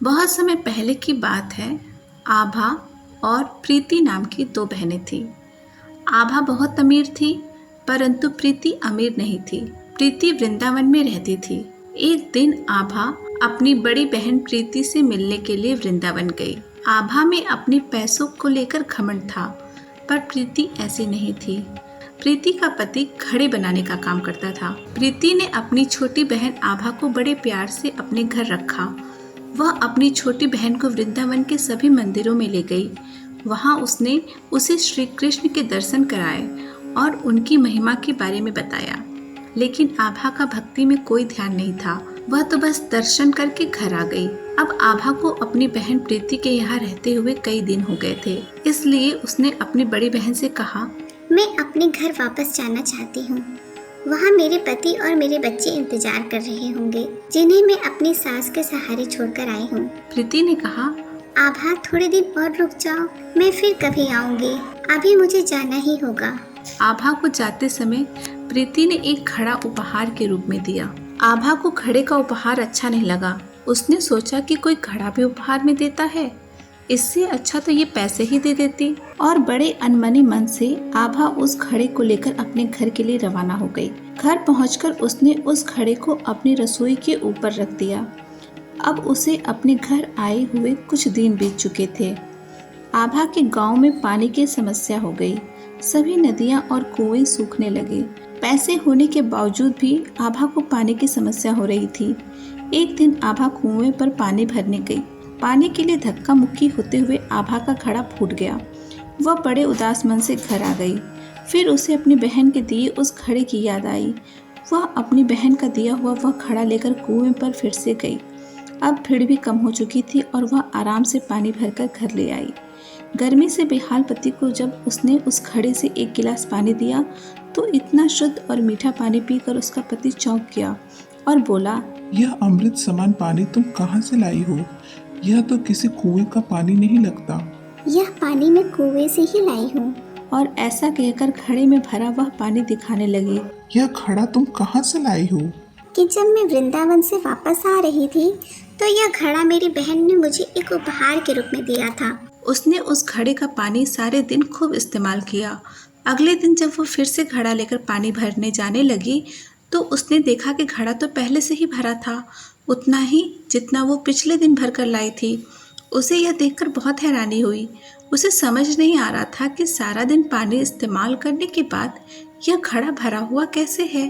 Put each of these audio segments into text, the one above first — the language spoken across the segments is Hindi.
बहुत समय पहले की बात है। आभा और प्रीति नाम की दो बहनें थीं। आभा बहुत अमीर थी, परंतु प्रीति अमीर नहीं थी। प्रीति वृंदावन में रहती थी। एक दिन आभा अपनी बड़ी बहन प्रीति से मिलने के लिए वृंदावन गई। आभा में अपने पैसों को लेकर घमंड था, पर प्रीति ऐसी नहीं थी। प्रीति का पति घड़े बनाने का काम करता था। प्रीति ने अपनी छोटी बहन आभा को बड़े प्यार से अपने घर रखा। वह अपनी छोटी बहन को वृंदावन के सभी मंदिरों में ले गई। वहां उसने उसे श्री कृष्ण के दर्शन कराए और उनकी महिमा के बारे में बताया। लेकिन आभा का भक्ति में कोई ध्यान नहीं था। वह तो बस दर्शन करके घर आ गई। अब आभा को अपनी बहन प्रीति के यहाँ रहते हुए कई दिन हो गए थे, इसलिए उसने अपनी बड़ी बहन से कहा, मैं अपने घर वापस जाना चाहती हूँ। वहाँ मेरे पति और मेरे बच्चे इंतजार कर रहे होंगे, जिन्हें मैं अपनी सास के सहारे छोड़कर आई हूँ। प्रीति ने कहा, आभा थोड़े दिन और रुक जाओ, मैं फिर कभी आऊंगी। अभी मुझे जाना ही होगा। आभा को जाते समय प्रीति ने एक घड़ा उपहार के रूप में दिया। आभा को घड़े का उपहार अच्छा नहीं लगा। उसने सोचा कि कोई घड़ा भी उपहार में देता है, इससे अच्छा तो ये पैसे ही दे देती। और बड़े अनमने मन से आभा उस घड़े को लेकर अपने घर के लिए रवाना हो गई। घर पहुंचकर उसने उस घड़े को अपनी रसोई के ऊपर रख दिया। अब उसे अपने घर आए हुए कुछ दिन बीत चुके थे। आभा के गांव में पानी की समस्या हो गई। सभी नदियां और कुएं सूखने लगे। पैसे होने के बावजूद भी आभा को पानी की समस्या हो रही थी। एक दिन आभा कुएं पर पानी भरने गई। पानी के लिए धक्का मुक्की होते हुए आभा का घड़ा फूट गया। वह बड़े उदास मन से घर आ गई। फिर उसे अपनी बहन के दिए उस घड़े की याद आई। वह अपनी बहन का दिया हुआ वह घड़ा लेकर कुएं पर फिर से गई। अब भीड़ भी कम हो चुकी थी और वह आराम से पानी भरकर घर ले आई। गर्मी से बेहाल पति को जब उसने उस घड़े से एक गिलास पानी दिया तो इतना शुद्ध और मीठा पानी पीकर उसका पति चौंक गया और बोला, यह अमृत समान पानी तुम कहाँ से लाई हो? यह तो किसी कुएं का पानी नहीं लगता। यह पानी मैं कुएं से ही लाई हूँ। और ऐसा कहकर घड़े में भरा वह पानी दिखाने लगी। यह घड़ा तुम कहाँ से लाई हो? कि जब मैं वृंदावन से वापस आ रही थी तो यह घड़ा मेरी बहन ने मुझे एक उपहार के रूप में दिया था। उसने उस घड़े का पानी सारे दिन खूब इस्तेमाल किया। अगले दिन जब वो फिर से घड़ा लेकर पानी भरने जाने लगी तो उसने देखा कि घड़ा तो पहले से ही भरा था, उतना ही जितना वो पिछले दिन भर कर लाई थी। उसे यह देखकर बहुत हैरानी हुई। उसे समझ नहीं आ रहा था कि सारा दिन पानी इस्तेमाल करने के बाद यह घड़ा भरा हुआ कैसे है।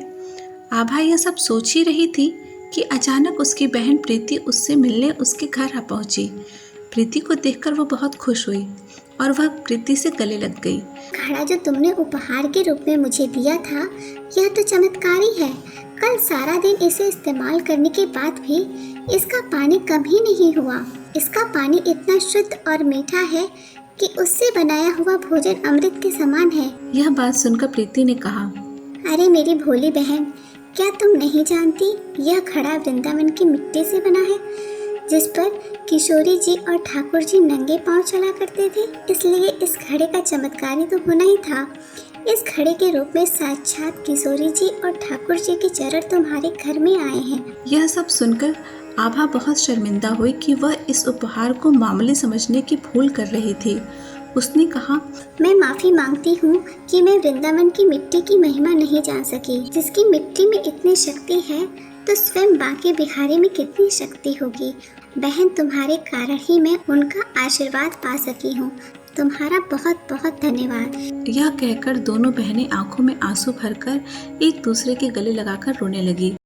आभा यह सब सोच ही रही थी कि अचानक उसकी बहन प्रीति उससे मिलने उसके घर आ पहुंची। प्रीति को देखकर वो बहुत खुश हुई और वह प्रीति से गले लग गई। घड़ा जो तुमने उपहार के रूप में मुझे दिया था, यह तो चमत्कारी है। कल सारा दिन इसे इस्तेमाल करने के बाद भी इसका पानी कम ही नहीं हुआ। इसका पानी इतना शुद्ध और मीठा है कि उससे बनाया हुआ भोजन अमृत के समान है। यह बात सुनकर प्रीति ने कहा, अरे मेरी भोली बहन, क्या तुम नहीं जानती यह घड़ा वृंदावन की मिट्टी से बना है, जिस पर किशोरी जी और ठाकुर जी नंगे पांव चला करते थे। इसलिए इस घड़े का चमत्कारी तो होना ही था। इस घड़े के रूप में साक्षात किशोरी जी और ठाकुर जी के चरण तुम्हारे घर में आए हैं। यह सब सुनकर आभा बहुत शर्मिंदा हुई कि वह इस उपहार को मामूली समझने की भूल कर रही थी। उसने कहा, मैं माफी मांगती हूँ कि मैं वृंदावन की मिट्टी की महिमा नहीं जान सकी। जिसकी मिट्टी में इतनी शक्ति है तो स्वयं बांके बिहारी में कितनी शक्ति होगी। बहन, तुम्हारे कारण ही मैं उनका आशीर्वाद पा सकी हूँ। तुम्हारा बहुत बहुत धन्यवाद। यह कहकर दोनों बहनें आंखों में आंसू भरकर एक दूसरे के गले लगाकर रोने लगी।